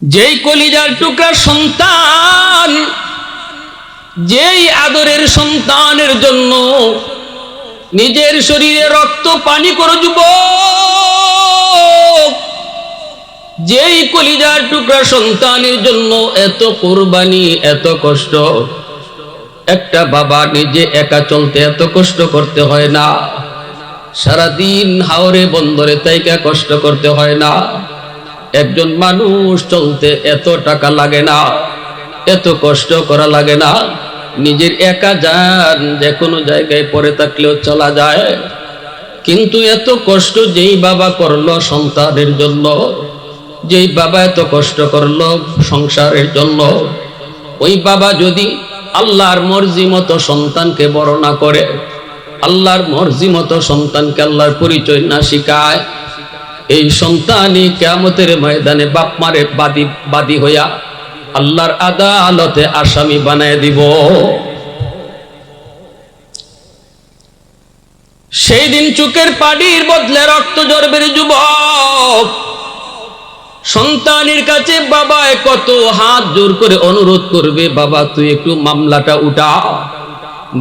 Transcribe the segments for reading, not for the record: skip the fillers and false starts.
যেই কলিজার টুকরা সন্তান, যেই আদরের সন্তানের জন্য নিজের শরীরে রক্ত পানি করে যুবক, যেই কলিজার টুকরা সন্তানের জন্য এত কুরবানি, এত কষ্ট। একটা বাবা নিজে একা চলতে এত কষ্ট করতে হয় না, সারাদিন হাওরে বন্দরে তাইকা কষ্ট করতে হয় না। একজন মানুষ চলতে এত টাকা লাগে না, এত কষ্ট করা লাগে না। নিজের একা যান, যে কোনো জায়গায় পড়ে থাকলেও চলা যায়। কিন্তু এত কষ্ট যেই বাবা করলো সন্তানের জন্য, যেই বাবা এত কষ্ট করলো সংসারের জন্য, ওই বাবা যদি আল্লাহর মর্জি মতো সন্তানকে বড় না করে, আল্লাহর মর্জি মতো সন্তানকে আল্লাহর পরিচয় না শিখায়, এই সন্তানই কিয়ামতের ময়দানে বাপ মারে বাদী হইয়া আল্লাহর আদালতে আসামি বানায় দিব। সেই দিন চোখের পানির বদলে রক্ত ঝরবে যুবক। সন্তানের কাছে বাবা কত হাত জোর করে অনুরোধ করবে, বাবা তুই একটু মামলাটা উঠা।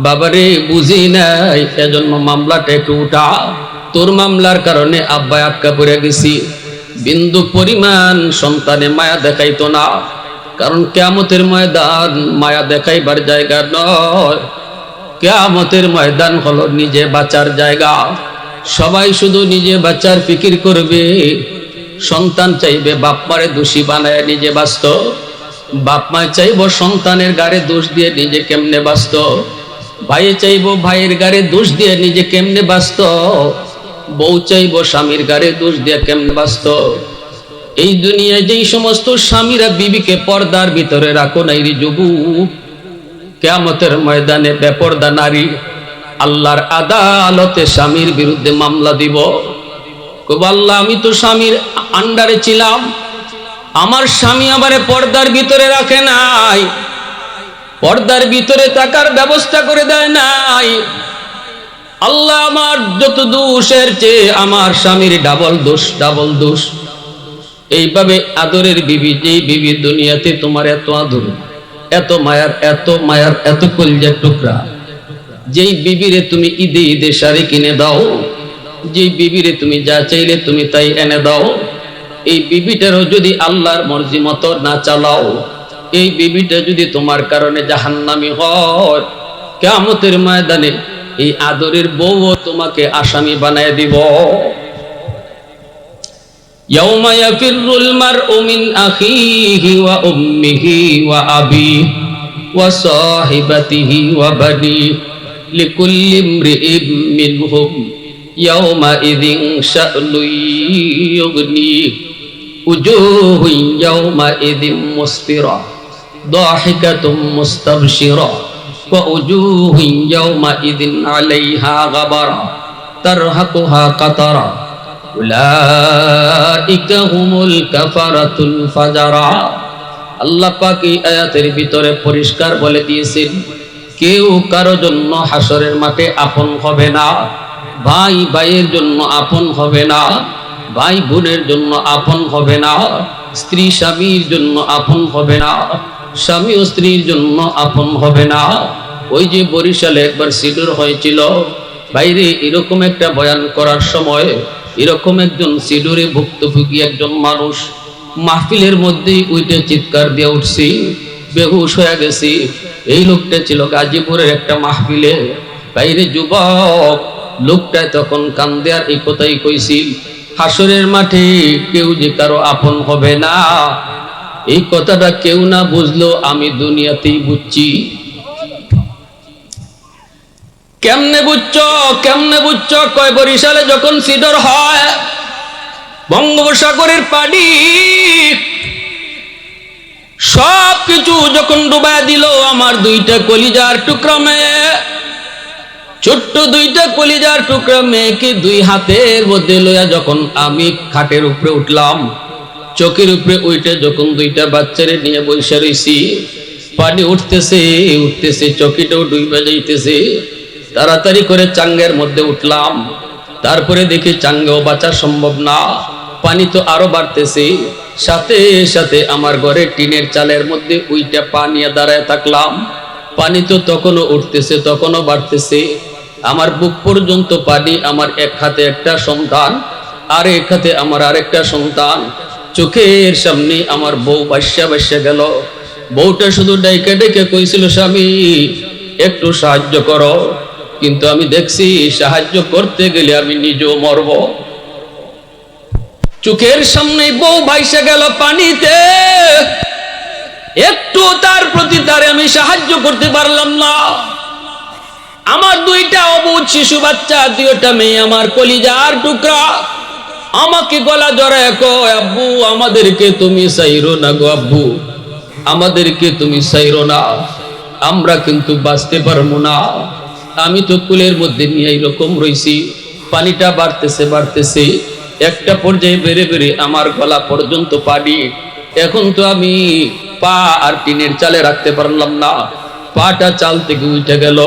বাবারে বুঝি নাই, এজন্য মামলাটা একটু উঠা। তোর মামলার কারণে আব্বা আটকা পড়ে গেছি। বিন্দু পরিমাণ সন্তানে মায়া দেখাইতো না, কারণ কিয়ামতের ময়দান মায়া দেখাইবার জায়গা নয়। কিয়ামতের ময়দান হলো নিজে বাঁচার জায়গা। সবাই শুধু নিজে বাঁচার ফিকির করবে। সন্তান চাইবে বাপ মারে দোষী বানায় নিজে বাঁচত, বাপ মায় চাইব সন্তানের গাড়ে দোষ দিয়ে নিজে কেমনে বাঁচত, ভাই চাইব ভাইয়ের গাড়ে দোষ দিয়ে নিজে কেমনে বাঁচত, বউ চাইব স্বামীর গাড়ে দোষ দিয়ে কেমনে বাঁচত। এই দুনিয়ায় যেই সমস্ত স্বামীরা বিবিকে পর্দার ভিতরে রাখো নাই রে যুবক, কিয়ামতের ময়দানে বেপর্দা নারী আল্লাহর আদালতে স্বামীর বিরুদ্ধে মামলা দিব। আল্লাহ আমি তো স্বামীর আন্ডারে ছিলাম, আমার স্বামী আমারে পর্দার ভিতরে রাখে নাই, পর্দার ভিতরে থাকার ব্যবস্থা করে দেয় নাই। আল্লাহ আমার যত দোষের চেয়ে আমার স্বামীর ডাবল দোষ, ডাবল দোষ। এইভাবে আদরের বিবি, যেই বিবি দুনিয়াতে তোমার এত আদর, এত মায়ার, এত মায়ার, এত কলিজার টুকরা, যেই বিবিরে তুমি ঈদে ঈদে শাড়ি কিনে দাও, যেই বিবিরে তুমি যা চাইলে তুমি তাই এনে দাও, এই বিবিটারও যদি আল্লাহর মর্জি মতো না চালাও, এই বিবিটা যদি তোমার কারণে জাহান্নামী হয়, কিয়ামতের ময়দানে এই আদরের বউও তোমাকে আসামি বানায় দিব। ইয়াউমা ইয়াফিরুল মারউ মিন আখিহি ওয়া উম্মিহি ওয়া আবিহি ওয়া সাহিবাতিহি ওয়া বানিহি লিকুল্লি ইমরিইম মিনহুম ইয়াউমা ইযিন শা'নুন ইউগনি উজুহুন ইয়াউমা ইযিন মুসফিরা দাহিকাতুম মুস্তাবশিরা ওয়া উজুহুন ইয়াউমা ইযিন আলাইহা গাবারা তারহাকুহা কাতারা উলাইকা হুমুল কাফারাতুল ফাজারা। আল্লাহ পাক এই আয়াতের ভিতরে পরিষ্কার বলে দিয়েছেন, কেউ কারো জন্য হাসরের মাঠে আপন হবে না। ভাই ভাইয়ের জন্য আপন হবে না, ভাই বোনের জন্য আপন হবে না, স্ত্রী স্বামীর জন্য আপন হবে না, স্বামী ও স্ত্রীর জন্য আপন হবে না। ওই যে বরিশালে একবার সিডর হয়েছিল, বাইরে এরকম একটা বয়ান করার সময় এরকম একজন সিডরে ভুক্তভোগী একজন মানুষ মাহফিলের মধ্যেই উইটে চিৎকার দিয়ে উঠছি, বেহুশ হয়ে গেছি। এই লোকটা ছিল গাজীপুরের একটা মাহফিলে। বাইরে যুবক লোকটা তখন কান্দে আর এই কথাই কইছি, হাসরের মাঠে কেউ যে কারো আপন হবে না। এই কথাটা কেউ না বুঝলো, আমি দুনিয়াতেই বুঝছি। কেমনে বুঝছো, কেমনে বুঝছো? কয় বরিশালে যখন সিডর হয়, বঙ্গোপসাগরের পানি সব কিছু যখন ডুবায় দিল, আমার দুইটা কলিজার টুকরা মেয়ে, ছোট্ট দুইটা কলিজার টুকরা মেয়েকে দুই হাতের মধ্যে লইয়া যখন আমি খাটের উপরে উঠলাম, চোখের উপরে উঠে যখন দুইটা বাচ্চারে নিয়ে বসে রইছি, পানি উঠতেছে উঠতেছে, চকিটাও ডুবে যাইতেছে। তাড়াতাড়ি করে চাঙ্গের মধ্যে উঠলাম, তারপরে দেখি চাঙ্গেও বাঁচা সম্ভব না, পানি তো আরো বাড়তেছে, সাথে সাথে আমার ঘরে টিনের চালের মধ্যে উইটা পানি দাঁড়ায় থাকলাম। পানি তো তখনও উঠতেছে, তখনও বাড়তেছে, আমার বুক পর্যন্ত পানি। আমার এক হাতে একটা সন্তান, আর এক হাতে আমার আরেকটা সন্তান। চোখের সামনে আমার বউ ভাসিয়া গেল। বউটা শুধু ডাইকে ডেকে কইছিল, স্বামী একটু সাহায্য করো। কিন্তু আমি দেখছি সাহায্য করতে গেলে আমি নিজেও মরব। চোখের সামনে বউ ভাইসা গেল পানিতে, একটু তার প্রতি তারে আমি সাহায্য করতে পারলাম না। আমার দুইটা অবুঝ শিশু বাচ্চা, দুইটা মেয়ে আমার কলিজার টুকরা, আমাকে গলা জড়ায় কয়, আব্বু আমাদেরকে তুমি চাইরো না গো, আব্বু আমাদেরকে তুমি চাইরো না, আমরা কিন্তু বাঁচতে পারবো না। আমি তো কুলের মধ্যে নিয়ে এইরকম রইছি। পানিটা বাড়তেছে, একটা পর্যায়ে বেড়ে বেড়ে আমার গলা পর্যন্ত পানি। এখন তো আমি পা আর টিনের চালে রাখতে পারলাম না, পাটা চাল থেকে উঠে গেল।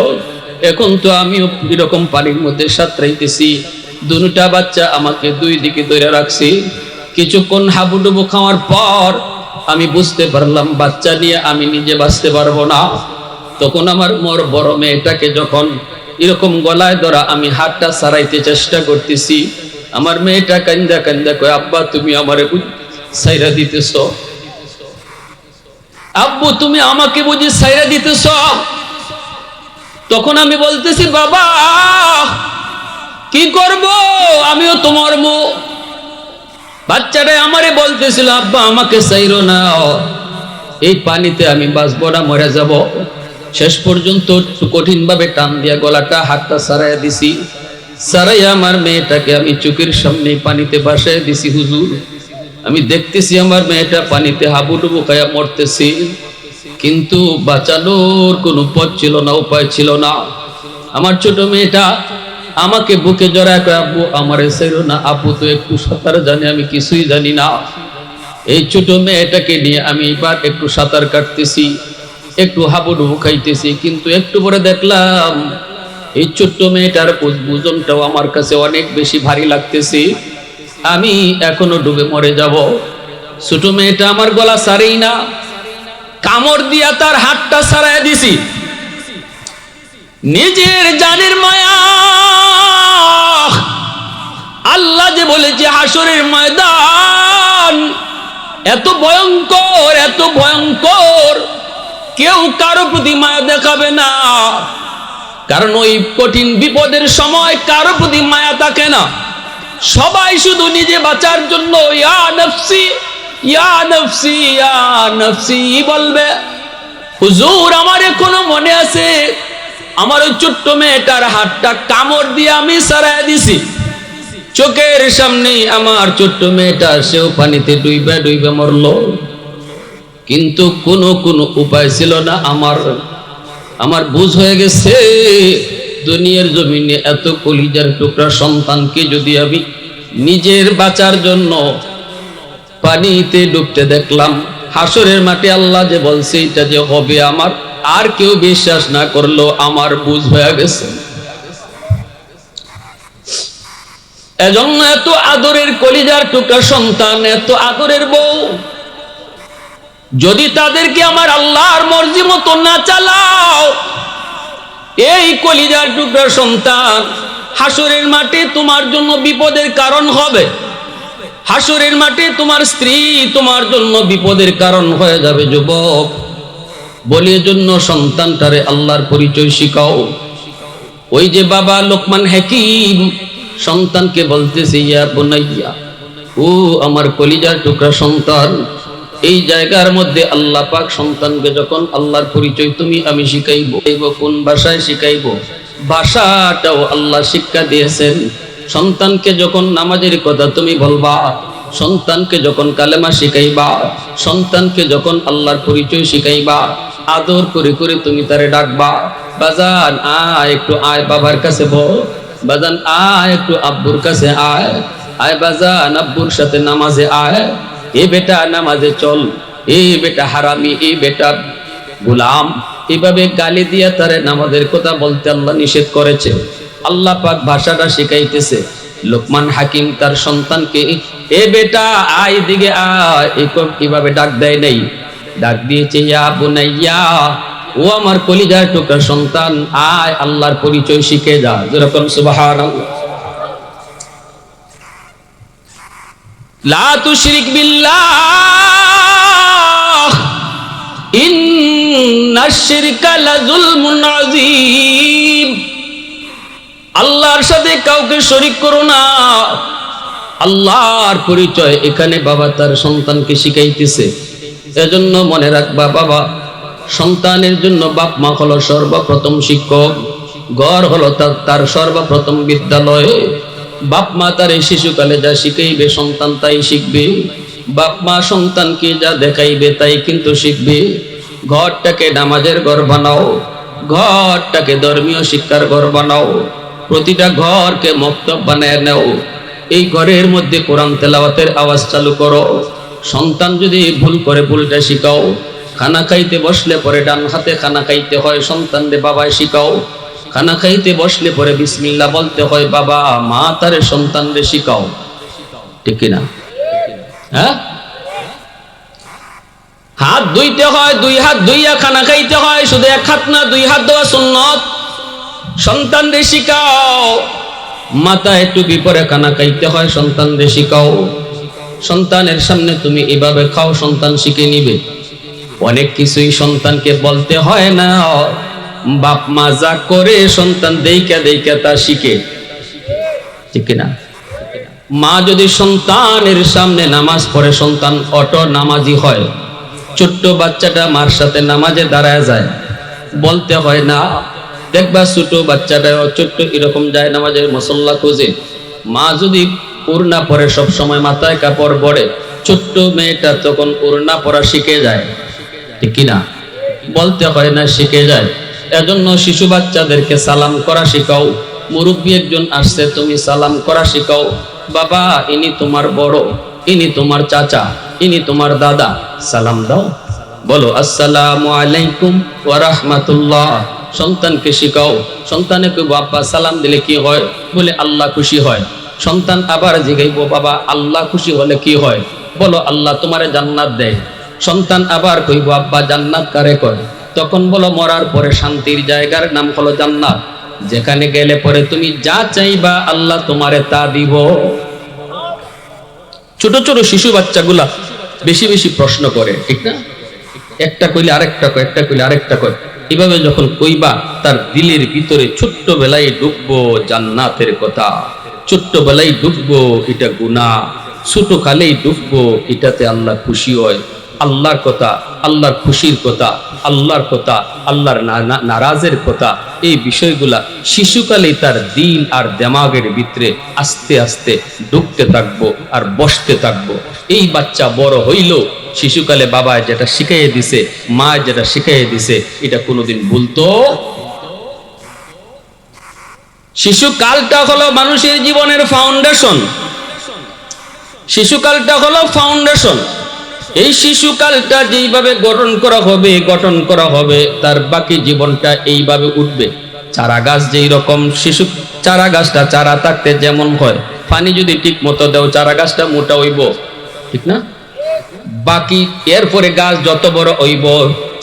এখন তো আমিও এরকম পানির মধ্যে সাঁতরাইতেছি। দুটা বাচ্চা আমাকে দুই দিকে ধরে রাখছি। কিছুক্ষণ হাবুডুবু খাওয়ার পর আমি বুঝতে পারলাম বাচ্চা নিয়ে আমি নিজে বাঁচতে পারবো না। তখন আমার মোর বড় মেয়েটাকে যখন এরকম গলায় ধরা আমি হাতটা ছাড়াইতে চেষ্টা করতেছি, আমার মেয়েটা কান্দা কান্দা কয়, আব্বা তুমি আমারে ছাইরা দিতেছ, আব্বু তুমি আমাকে বুঝি ছাইরা দিতেছ। তখন আমি বলতেছি, বাবা কি করব, আমিও তোমার মু। বাচ্চাটা আমারে বলতেছিল, আব্বা আমাকে ছাইরো না, এই পানিতে আমি বাঁচবো না, মরে যাব। শেষ পর্যন্ত কঠিন ভাবে টান দিয়া গলাটা হাতটা ছাড়াইয়া দিছি। ছাড়াইয়া আমার মেয়েটাকে আমি চোখের সামনে পানিতে ভাসাইয়া দিছি। হুজুর আমি দেখতেছি আমার মেয়েটা পানিতে হাবুডুবু খাইয়া মরতেছি, কিন্তু বাঁচানোর কোনো পথ ছিল না, উপায় ছিল না। আমার ছোট মেয়েটা আমাকে বুকে জড়ায় কয়, আব্বু আমারে ছাইরো না, আপু তো একটু সাঁতার জানে, আমি কিছুই জানি না। এই ছোট মেয়েটাকে নিয়ে আমি এবার একটু সাঁতার কাটতেছি, একটু হাবুডুবু খাইতেছি, কিন্তু একটু পরে দেখলাম এই ছোট্ট মেয়েটার ওজনটাও আমার কাছে অনেক বেশি ভারী লাগতেছে, আমি এখনো ডুবে মরে যাব। ছোট মেয়েটা আমার গলা ছাড়েই না, কামড় দিয়া তার হাতটা ছাড়াইয়া দিছি। নিজের জানের মায়া, আল্লাহ যে বলেছে হাসরের ময়দান এত ভয়ঙ্কর, এত ভয়ঙ্কর, কেউ কারো প্রতি মায়া দেখাবে না, কারণ ওই কঠিন বিপদের সময় কারো প্রতি মায়া থাকে না। সবাই শুধু নিজে বাঁচার জন্য ইয়া নফসি ইয়া নফসি ইয়া নফসি বলবে। হুজুর আমার এখনো মনে আছে, আমার ওই ছোট্ট মেয়েটার হাতটা কামড় দিয়ে আমি ছাড়াইয়া দিছি। চোখের সামনে আমার ছোট্ট মেয়েটা, সেও পানিতে ডুইবা ডুইবা মরল, কিন্তু কোনো উপায় ছিল না। আমার বুঝ হয়ে গেছে, দুনিয়ার জমিনে এত কলিজার টুকরা সন্তানকে যদি আমি নিজের বাঁচার জন্য পানিতে ডুবতে দেখলাম, হাসরের মাঠে আল্লাহ যে বলছে এটা যে হবে আমার, আর কেউ বিশ্বাস না করলেও আমার বুঝ হয়ে গেছে। এজন্য এত আদরের কলিজার টুকরা সন্তান, এত আদরের বউ, যদি তাদেরকে আমার আল্লাহর মর্জি মতো না চালাও, এই কলিজার টুকরা সন্তান হাসরের মাঠে তোমার জন্য বিপদের কারণ হবে। হাসরের মাঠে তোমার স্ত্রী তোমার জন্য বিপদের কারণ হয়ে যাবে। যুবক বলি, এজন্য সন্তানটারে আল্লাহর পরিচয় শিখাও। ওই যে বাবা লোকমান হাকিম সন্তানকে বলতেছে, ইয়া বুনাইয়া, ও আমার কলিজার টুকরা সন্তান, এই জায়গার মধ্যে আল্লাহ পাক সন্তানকে যখন আল্লাহর পরিচয় তুমি আমি শিখাইব, কোন ভাষায় শিখাইব, ভাষাটাও আল্লাহ শিক্ষা দিয়েছেন। সন্তানকে যখন নামাজের কথা তুমি বলবা, সন্তানকে যখন কালেমা শিখাইবা, সন্তানকে যখন আল্লাহর পরিচয় শিখাইবা, আদর করে করে তুমি তারে ডাকবা, বাজান আয় একটু আয় বাবার কাছে বল, বাজান আয় একটু আব্বুর কাছে আয়, আয় বাজান আব্বুর সাথে নামাজে আয়, এ বেটা নামাজে চল, এ বেটা হারামি, এ বেটা গোলাম, এভাবে গালি দিয়া তারে নামাজের কথা বলতে আল্লাহ নিষেধ করেছে। আল্লাহ পাক ভাষাটা শিখাইতেছে। লোকমান হাকিম তার সন্তানকে এ বেটা আয় দিকে আয় কিভাবে ডাক দেয় নেই, ডাক দিয়েছে ইয়া বুনাইয়া, ও আমার কলিজার টুকরা সন্তান, আয় আল্লাহর পরিচয় শিখে যা। যেরকম সুবহানাল্লাহ। লা তুশরিক বিল্লাহ ইন্নাশ শিরকা লাযুলমুন আযীম। আল্লাহর সাথে কাউকে শরীক করো না। আল্লাহর পরিচয় এখানে বাবা তার সন্তানকে শিখাইতেছে। এজন্য মনে রাখবা বাবা, সন্তানের জন্য বাপ মা হলো সর্বপ্রথম শিক্ষক, ঘর হলো তার সর্বপ্রথম বিদ্যালয়। বাপ মা তার এই শিশুকালে যা শিখাইবে সন্তান তাই শিখবে। বাপ মা সন্তানকে যা দেখাইবে তাই কিন্তু শিখবে। ঘরটাকে নামাজের ঘর বানাও, ঘরটাকে ধর্মীয় শিক্ষার ঘর বানাও, প্রতিটা ঘরকে মক্তব বানায় নাও। এই ঘরের মধ্যে কোরআন তেলাওয়াতের আওয়াজ চালু করো। সন্তান যদি ভুল করে ভুলটা শিখাও। খানা খাইতে বসলে পরে ডান হাতে খানা খাইতে হয়, সন্তানরে বাবায় শিখাও। খানা খাইতে বসলে পরে বিসমিল্লাহ বলতে হয় বাবা, মা তারে সন্তানরে শিখাও। ঠিক কিনা? হ্যাঁ, হাত ধুইতে হয়, দুই হাত ধুইয়া খানা খাইতে হয়। শুধু এক হাত না, দুই হাত দেওয়া সুন্নত। সন্তানরে শিখাও। মাথায় টুপি পরে খানা খাইতে হয়, সন্তানরে শিখাও। সন্তানের সামনে তুমি এভাবে খাও, সন্তান শিখে নিবে। অনেক কিছুই সন্তানকে বলতে হয় না, বাপ মা যা করে সন্তান দেইকা দেইকা তা শিখে। ঠিক কিনা? মা যদি সন্তানের সামনে নামাজ পড়ে, সন্তান অটো নামাজি হয়। ছোট্ট বাচ্চাটা মার সাথে নামাজে দাঁড়ায় যায়, বলতে হয় না। দেখবা ছোট বাচ্চাটা ছোট্ট এরকম যায় নামাজের মুসল্লা খুঁজে। মা যদি ওড়না পরে সব সময় মাথায় কাপড় পরে, ছোট্ট মেয়েটা তখন ওড়না পরা শিখে যায়। ঠিক কিনা? বলতে হয় না, শিখে যায়। এজন্য শিশু বাচ্চাদেরকে সালাম করা শিখাও। মুরব্বী একজন আসছে, তুমি সালাম করা শিখাও। বাবা, ইনি তোমার বড়, ইনি তোমার চাচা, ইনি তোমার দাদা, সালাম দাও। বলো আসসালামু আলাইকুম ওয়া রাহমাতুল্লাহ। সন্তানকে শিখাও। সন্তানকে বাবা সালাম দিলে কি হয়? বলে আল্লাহ খুশি হয়। সন্তান আবার জিগাইবো, বাবা আল্লাহ খুশি হলে কি হয়? বলো আল্লাহ তোমারে জান্নাত দেয়। সন্তান আবার কইব, আব্বা জান্নাত কারে কয়? তখন বলো মরার পরে শান্তির জায়গার নাম হলো জান্নাত, যেখানে গেলে পরে তুমি যা চাইবা আল্লাহ তোমারে তা দিব। ছোট ছোট শিশু বাচ্চাগুলা বেশি বেশি প্রশ্ন করে, ঠিক না? একটা কইলে আরেকটা কয়, একটা কইলে আরেকটা কয়। এভাবে যখন কইবা, তার দিলের ভিতরে ছোট্ট বেলায় ঢুকবো জান্নাতের কথা, ছোট্ট বেলায় ঢুকবো এটা গুনাহ, ছোট কালেই ঢুকবো এটাতে আল্লাহ খুশি হয়। আল্লাহর কথা, আল্লাহর খুশির কথা, আল্লাহর কথা, আল্লাহর নারাজের কথা, এই বিষয়গুলা শিশুকালে তার দিল আর দেমাগের ভিতরে আস্তে আস্তে ঢুকতে থাকবো আর বসতে থাকবো। এই বাচ্চা বড় হইল, শিশুকালে বাবা যেটা শিখাইয়ে দিছে, মা যেটা শিখাইয়ে দিছে, এটা কোনোদিন ভুলতো। শিশুকালটা হলো মানুষের জীবনের ফাউন্ডেশন। শিশুকালটা হলো ফাউন্ডেশন। এই শিশুকালটা যেইভাবে গঠন করা হবে তার বাকি জীবনটা এইভাবে উঠবে। চারা গাছ যেই রকম, শিশু চারা গাছটা চারা থাকতে যেমন হয়, পানি যদি ঠিক মতো দাও চারা গাছটা মোটা হইব, ঠিক না? বাকি এরপরে গাছ যত বড় হইব,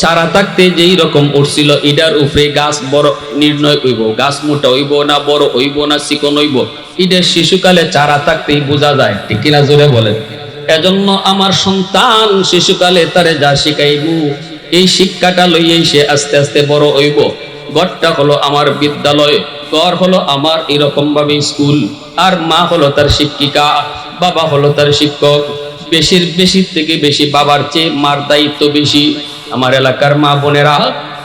চারা থাকতে যেই রকম উঠছিল এটার উপরে গাছ বড় নির্ণয় হইব। গাছ মোটা হইব না, বড় হইব না, চিকন হইব, এটা শিশুকালে চারা থাকতেই বোঝা যায়। ঠিক কিনা? জোরে বলেন। এজন্য আমার সন্তান শিশুকালে তারে যা শিখাইব, এই শিক্ষাটা লইয়েই সে আস্তে আস্তে বড় হইব। ঘরটা হলো আমার বিদ্যালয়, ঘর হলো আমার এরকম ভাবে স্কুল, আর মা হলো তার শিক্ষিকা, বাবা হলো তার শিক্ষক। বেশি থেকে বেশি বাবার চেয়ে মার দায়িত্ব বেশি। আমার এলাকার মা বোনেরা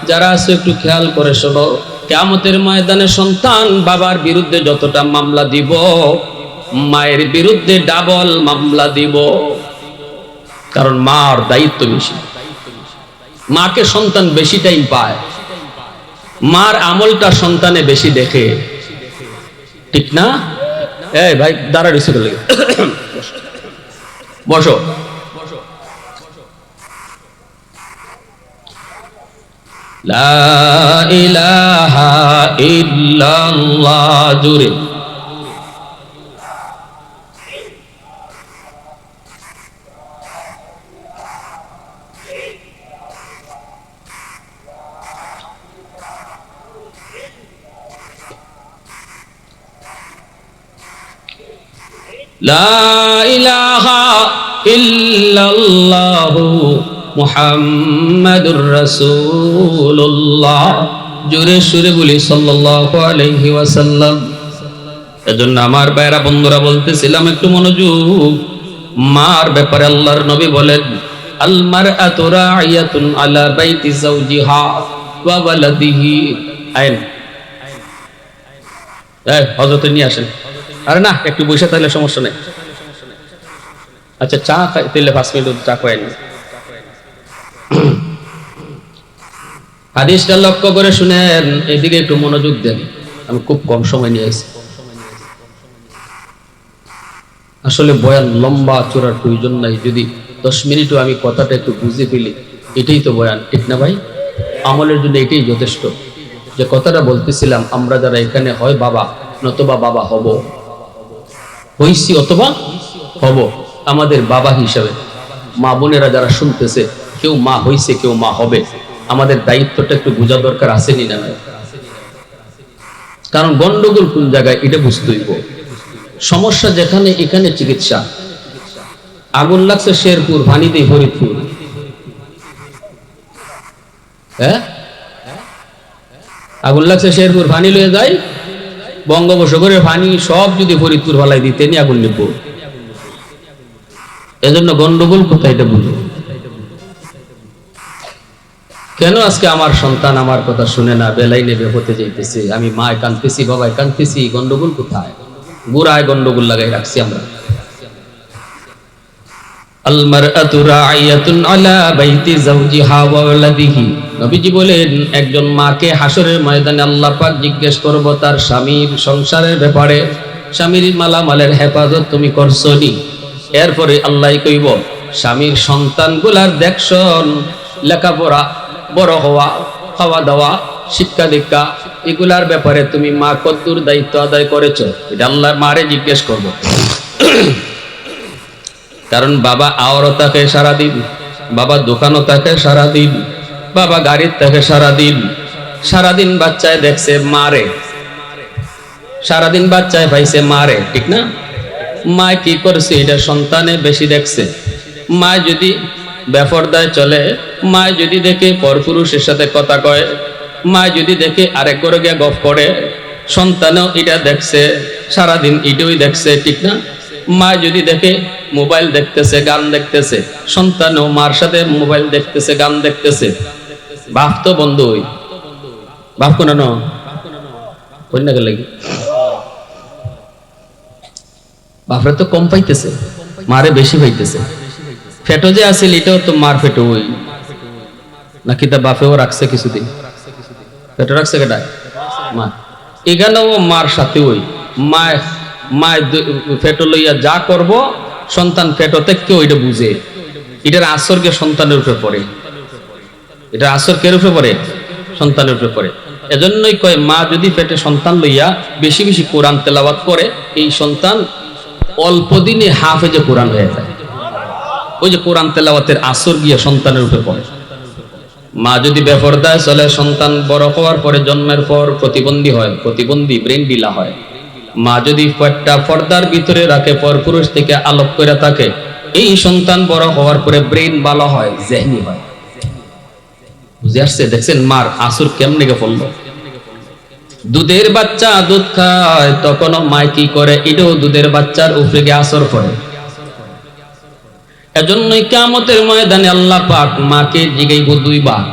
যারা আছে একটু খেয়াল করে শোনো, কিয়ামতের ময়দানে সন্তান বাবার বিরুদ্ধে যতটা মামলা দিব, মায়ের বিরুদ্ধে ডাবল মামলা দিব। কারণ মার দায়িত্ব বেশি। মাকে সন্তান বেশি টাইম পায়, মার আমলটা সন্তানে বেশি দেখে, ঠিক না? এই ভাই দাঁড়া রিসিভ করে বসো। লা ইলাহা ইল্লাল্লাহ জুরে লা ইলাহা ইল্লাল্লাহু মুহাম্মাদুর রাসূলুল্লাহ। জোরে সুরে বলি সাল্লাল্লাহু আলাইহি ওয়াসাল্লাম। এজন্য আমার ভাইরা বন্ধুরা বলতেছিলাম একটু মনোযোগ। মার ব্যাপারে আল্লাহর নবী বলেন, আল মারআতু রাইয়াতুন আলা বাইতি যাওজিহা ওয়া ওয়ালাদিহি। আইন এই হযরত নিয়ে আসেন। আরে না, একটু বসে তাহলে সমস্যা নেই। আচ্ছা চা খাইতে 5 মিনিট চা খাইনি। হাদিসটা লক্ষ্য করে শুনেন, এদিকে একটু মনোযোগ দেন। আমি খুব কম সময় নিয়ে আসছি। আসলে বয়ান লম্বা চূড়ার প্রয়োজন নাই, যদি 10 মিনিটও আমি কথাটা একটু বুঝে ফেলি, এটাই তো বয়ান, ঠিক না ভাই? আমলের জন্য এটাই যথেষ্ট। যে কথাটা বলতেছিলাম, আমরা যারা এখানে হয় বাবা নতবা বাবা হব, হইছি অথবা হব, আমাদের বাবা হিসাবে মা বোনেরা যারা শুনতেছে, কেউ মা হইছে কেউ মা হবে, আমাদের দায়িত্বটা একটু বোঝা দরকার আছে নি না? কারণ গন্ডগোল কোন জায়গায় এটা বুঝতে হইব। সমস্যা যেখানে এখানে চিকিৎসা। আগুন লাগছে শেরপুর, ভানিতে ফরিদপুর, হ্যাঁ আগুন লাগছে শেরপুর, ভানি লয়ে যায় বঙ্গোপসাগরের পানি সব যদি ফরিদপুর ফালাই দিতে নি আগুন নিব। এজন্য গন্ডগোল কোথায় এটা বুঝো। কেন আজকে আমার সন্তান আমার কথা শুনে না, বেলাই নেবে হতে যাইতেছে, আমি মায় কাঁদতেছি বাবায় কাঁদতেছি, গন্ডগোল কোথায়? গোড়ায় গন্ডগোল লাগাই রাখছি আমরা। আল মারআতু রাইয়াতুন আলা বাইতি যাওজিহা ওয়া ওয়ালাদিহি। নবীজি বলেন, একজন মাকে হাসরের ময়দানে আল্লাহ পাক জিজ্ঞেস করব তার স্বামীর সংসারের ব্যাপারে, স্বামীর মালামালের হেফাজত তুমি করছো নি? এরপরে আল্লাহ কইব, স্বামীর সন্তানগুলার দেখশন, লেখাপড়া, বড় হওয়া, খাওয়া দাওয়া, শিক্ষা দীক্ষা, এগুলার ব্যাপারে তুমি মা কতদূর দায়িত্ব আদায় করেছো? এটা আল্লাহ মারে জিজ্ঞেস করব। কারণ বাবা আওয়ারও থাকে সারাদিন, বাবা দোকানও থাকে সারাদিন, বাবা গাড়ির থাকে সারাদিন, সারাদিন বাচ্চায় দেখছে মারে, সারাদিন বাচ্চায় পাইছে মারে, ঠিক না? মা কি করছে এটা সন্তানে বেশি দেখছে। মা যদি বেপরদায় চলে, মা যদি দেখে পরপুরুষের সাথে কথা কয়, মা যদি দেখে আরেক করে গিয়ে গপ করে, সন্তানও এটা দেখছে, সারাদিন এটাই দেখছে, ঠিক না? মা যদি দেখে মোবাইল দেখতেছে, গান দেখতেছে, সন্তানও মার সাথে মোবাইল দেখতেছে, গান দেখতেছে। বাপ তো বন্ধু, বাপ কোন না গেলে বাপরে তো কম পাইতেছে, মারে বেশি পাইতেছে। ফেটো যে আসিল এটাও তো মার ফেটো ওই নাকি তা বাপেও রাখছে কিছুদিন, ফেটো রাখছে কেটা মা, এখানেও মার সাথে ওই মা ফেটো লইয়া যা করব সন্তান ফেটো থেকে ওইটা বুঝে। এটার আসরকে সন্তানের উপরে পড়ে, এটা আসর কের উপরে পড়ে? সন্তানের উপরে পড়ে। এজন্যই কয় মা যদি পেটে সন্তান লইয়া বেশি বেশি কোরআন তেলাওয়াত করে, এই সন্তান অল্প দিনে হাফেজে কোরআন হয়ে যায়। ওই যে কোরআন তেলাওয়াতের আসর গিয়ে সন্তানের উপরে পড়ে। মা যদি বেপরদায় চলে, সন্তান বড় হওয়ার পরে জন্মের পর প্রতিবন্ধী হয়, প্রতিবন্ধী ব্রেন ডিলা হয়। মা যদি পেটটা পর্দার ভিতরে রাখে, পরপুরুষ থেকে আলোক করে থাকে, এই সন্তান বড় হওয়ার পরে ব্রেন ভালো হয়, জেহনি হয়। বুঝে আসছে? দেখছেন মার আসর কেমনে গে পড়লো। দুধের বাচ্চা দুধ খায়, তখনও মা কি করে? এটাও দুধের বাচ্চার উপরে গিয়ে আসর পড়ে। এজন্যই কিয়ামতের ময়দানে আল্লাহ পাক মাকে জিগাইব 2 বার,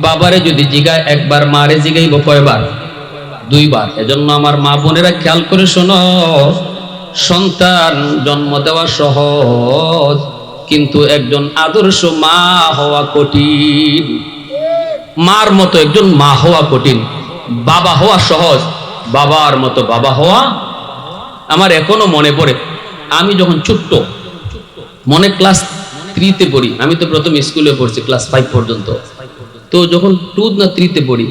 বাবারে যদি জিগায় 1 বার, মারে জিগাইব কয়বার? 2 বার। এজন্য আমার মা বোনেরা খেয়াল করে শোনো, সন্তান জন্ম দেওয়া সহজ, কিন্তু একজন আদর্শ মা হওয়া কঠিন। মার মতো একজন মা হওয়া কঠিন, বাবা হওয়া সহজ, বাবার মতো বাবা হওয়া। আমার এখনো মনে পড়ে, আমি যখন ছোট্ট, মনে ক্লাস 3-তে পড়ি, আমি তো প্রথম স্কুলে পড়ছি ক্লাস 5 পর্যন্ত, তো যখন 2 না 3-তে পড়ি,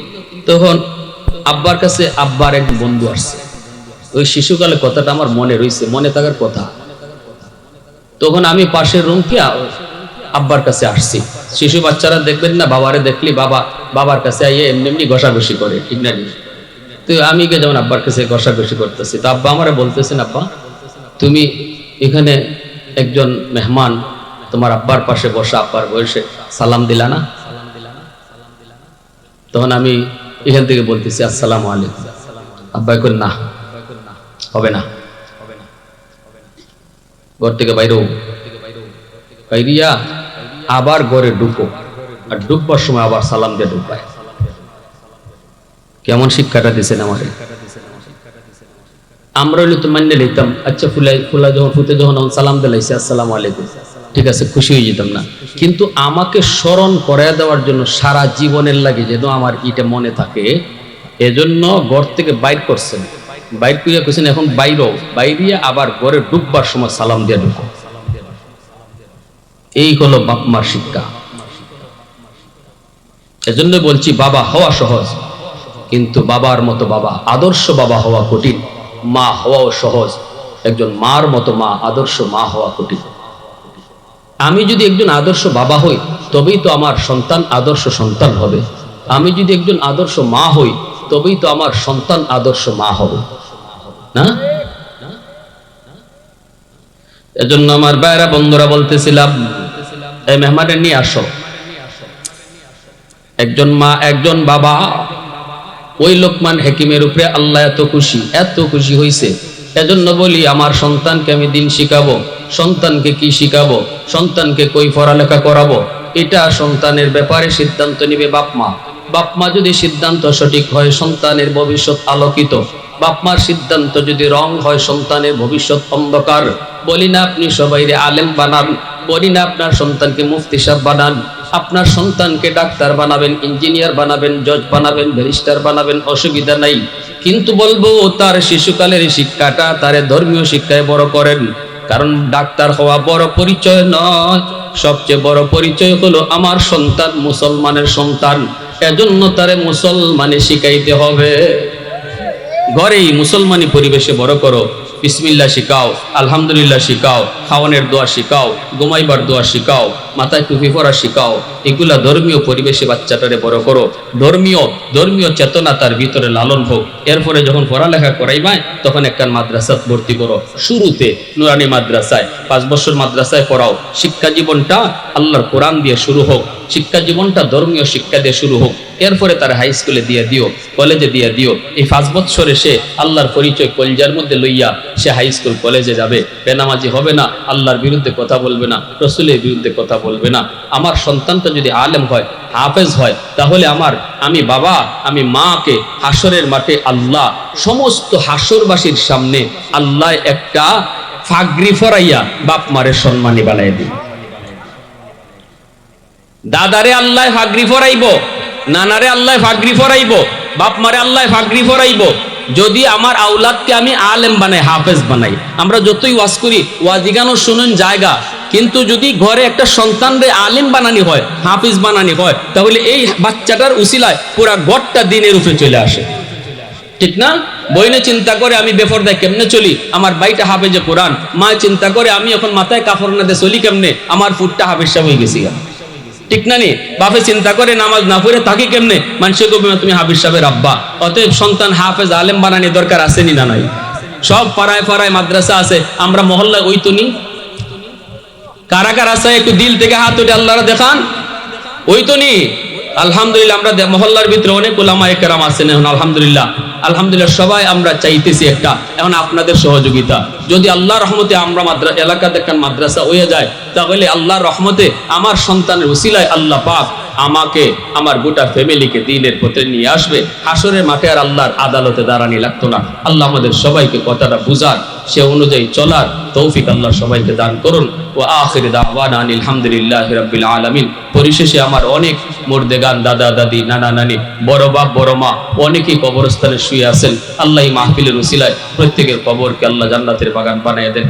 তখন আব্বার কাছে আব্বার এক বন্ধু আসছে। ওই শিশুকালে কথাটা আমার মনে রয়েছে, মনে থাকার কথা। তখন আমি পাশের রুম কি আব্বার কাছে আসছি। শিশু বাচ্চারা দেখবেন না, বাবারে দেখলি বাবার কাছে আইয়ে এমনি এমনি ঘষাঘষি করে, ঠিক না? তো আমি যেমন আব্বার কাছে ঘষাঘষি করতেছি, তো আব্বা আমারে বলতেছেন, আব্বা তুমি এখানে একজন মেহমান তোমার আব্বার পাশে বসা, আব্বার বয়সে, সালাম দিলা না? তখন আমি এখান থেকে বলতেছি আসসালামু আলাইকুম। আব্বা কই না, হবে না, ঘর থেকে বাইরেও বাইরিয়া আবার ঘরে ঢুকো, আর ঢুকবার সময় আবার সালাম দিয়ে ঢুকবায়। কেমন শিক্ষাটা দিয়েছেন আমারে। আমরা হইলে তো মান্য নিতাম, আচ্ছা ফুলা যখন ফুতে যখন সালাম দিলাইছে আসসালামু আলাইকুম, ঠিক আছে, খুশি হয়ে যেতাম না। কিন্তু আমাকে স্মরণ করায় দেওয়ার জন্য সারা জীবনের লাগে যেন আমার এটা মনে থাকে, এজন্য ঘর থেকে বাইর করছেন। বাইর করিয়া কইছেন এখন বাইরও, বাইরিয়া আবার ঘরে ঢুকবার সময় সালাম দিয়ে ঢুকো। এই হলো বাপ মার শিক্ষা। এজন্য বলছি বাবা হওয়া সহজ, কিন্তু বাবার মতো বাবা, আদর্শ বাবা হওয়া কঠিন। মা হওয়াও সহজ, একজন মার মতো মা, আদর্শ মা হওয়া কঠিন। আমি যদি একজন আদর্শ বাবা হই তবেই তো আমার সন্তান আদর্শ সন্তান হবে। আমি যদি একজন আদর্শ মা হই তবেই তো আমার সন্তান আদর্শ মা হবে না? এজন্য আমার ভাইরা বন্ধুরা বলতেছিলাম, এই মেহমানের নিয়ে আসো। একজন মা একজন বাবা, ওই লোকমান হাকিমের উপরে আল্লাহ এত খুশি হইছে। এজন্য বলি আমার সন্তানকে আমি দিন শিখাবো, সন্তানকে কি শিখাবো, সন্তানকে কই পড়ালেখা করাবো, এটা সন্তানের ব্যাপারে সিদ্ধান্ত নিবে বাপ মা। বাপ মা যদি সিদ্ধান্ত সঠিক হয় সন্তানের ভবিষ্যৎ আলোকিত, বাপ মার সিদ্ধান্ত যদি রং হয় সন্তানের ভবিষ্যৎ অন্ধকার। বলি না আপনি সবাইরে আলেম বানান, বলি না আপনার সন্তানকে মুফতি সাহেব বানান, আপনার সন্তানকে ডাক্তার বানাবেন, ইঞ্জিনিয়ার বানাবেন, জজ বানাবেন, ব্যারিস্টার বানাবেন, অসুবিধা নাই। কিন্তু বলবো তার শিশুকালের শিক্ষাটা তারে ধর্মীয় শিক্ষায় বড় করেন। কারণ ডাক্তার হওয়া বড় পরিচয় নয়, সবচেয়ে বড় পরিচয় হলো আমার সন্তান মুসলমানের সন্তান। এজন্য তারে মুসলমানে শিখাইতে হবে। ঘরেই মুসলমানি পরিবেশে বড় করো, বিসমিল্লাহ শিখাও, আলহামদুলিল্লাহ শিখাও, খাওয়ানোর দোয়া শিখাও, ঘুমাইবার দোয়া শিখাও, মাথায় টুপি পরা শিখাও। এগুলা ধর্মীয় পরিবেশে বাচ্চাটারে বড় করো, ধর্মীয় চেতনা তার ভিতরে লালন হোক। এরপরে যখন পড়ালেখা করাইবায় তখন একটা মাদ্রাসাত ভর্তি করো, শুরুতে নুরানি মাদ্রাসায় 5 বছর মাদ্রাসায় পড়াও। শিক্ষা জীবনটা আল্লাহর কোরআন দিয়ে শুরু হোক, শিক্ষা জীবনটা ধর্মীয় শিক্ষা দিয়ে শুরু হোক। এরপরে তার হাই স্কুলে দিয়ে দিও, কলেজে দিয়ে দিও। এই 5 বছরে সে আল্লাহর পরিচয় কলজার মধ্যে লইয়া সে হাই স্কুল কলেজে যাবে, বেনামাজি হবে না, আল্লাহর বিরুদ্ধে কথা বলবে না, রসুলের বিরুদ্ধে কথা বলবে না। আমার সন্তানটা যদি আলেম হয়, হাফেজ হয়, তাহলে আমি বাবা, আমি মাকে হাসরের মাঠে আল্লাহ সমস্ত হাসরবাসীর সামনে আল্লাহ একটা ফাগরি ফরাইয়া বাপ মারের সম্মানী বানাই দিন। দাদারে আল্লাহ ফাগরি ফরাইব, নানারে আল্লাহ ফাগরি ফরাইব, বাপ মারে আল্লাহ ফাগরি ফরাইব। যদি আমার আওলাদকে আমি আলেম বানাই, হাফেজ বানাই, আমরা যতই ওয়াজ করি ওয়াজিগানো শুনুন জায়গা, কিন্তু যদি ঘরে একটা সন্তানরে আলেম বানানি হয়, হাফিজ বানানি হয়, তাহলে এই বাচ্চাটার উসিলায় পুরা গড়টা দিনের উপরে চলে আসে, ঠিক না? বইনে চিন্তা করে আমি বেফরদায় কেমনে চলি, আমার বাইটা হাফেজে কোরআন। মা চিন্তা করে আমি এখন মাথায় কাফর না দিয়ে চলি কেমনে, আমার ফুটটা হাফেজ সাহেব হয়ে গেছি, ঠিক না নি? বাপে চিন্তা করে নামাজ না পড়ে থাকি কেমনে, মানুষে কবি তুমি হাফিজ সাহেবের আব্বা। অতএব সন্তান হাফেজ আলেম বানানি দরকার আসেনি না নাই? সব পাড়ায় পাড়ায় মাদ্রাসা আছে, আমরা মহল্লায় ওই তো নি। কারা কারা আছে একটু দিল থেকে হাত উঠে আল্লাহরা দেখান, ওই তো নি। আলহামদুলিল্লাহ আমরা মহল্লার ভিতরে অনেক ওলামায়ে কেরাম আছেন এখন, আলহামদুলিল্লাহ সবাই আমরা চাইতেছি একটা এখন আপনাদের সহযোগিতা। যদি আল্লাহর রহমতে আমরা এলাকাতে একটা মাদ্রাসা হয়ে যায়, তাহলে আল্লাহর রহমতে আমার সন্তানের উসিলায় আল্লাহ পাক আমাকে, আমার গোটা ফ্যামিলিকে দ্বীনের পথে নিয়ে আসবে। হাসরের মাঠে আর আল্লাহর আদালতে দাঁড়ানি লাগতো না। আল্লাহ আমাদের সবাইকে কথাটা বুঝার, সে অনুযায়ী চলার তৌফিক আল্লাহ সবাইকে দান করুন। ও আখির দাওয়ানা আনিল হামদুলিল্লাহি রাব্বিল আলামিন। পরিশেষে আমার অনেক মুর্দেগান, দাদা দাদি, নানা নানি, বড় বাপ বড় মা অনেকেই কবরস্থানে শুয়ে আছেন। আল্লাহ এই মাহফিলের উসিলায় প্রত্যেকের কবরকে আল্লাহ জান্নাতের বাগান বানিয়ে দেন।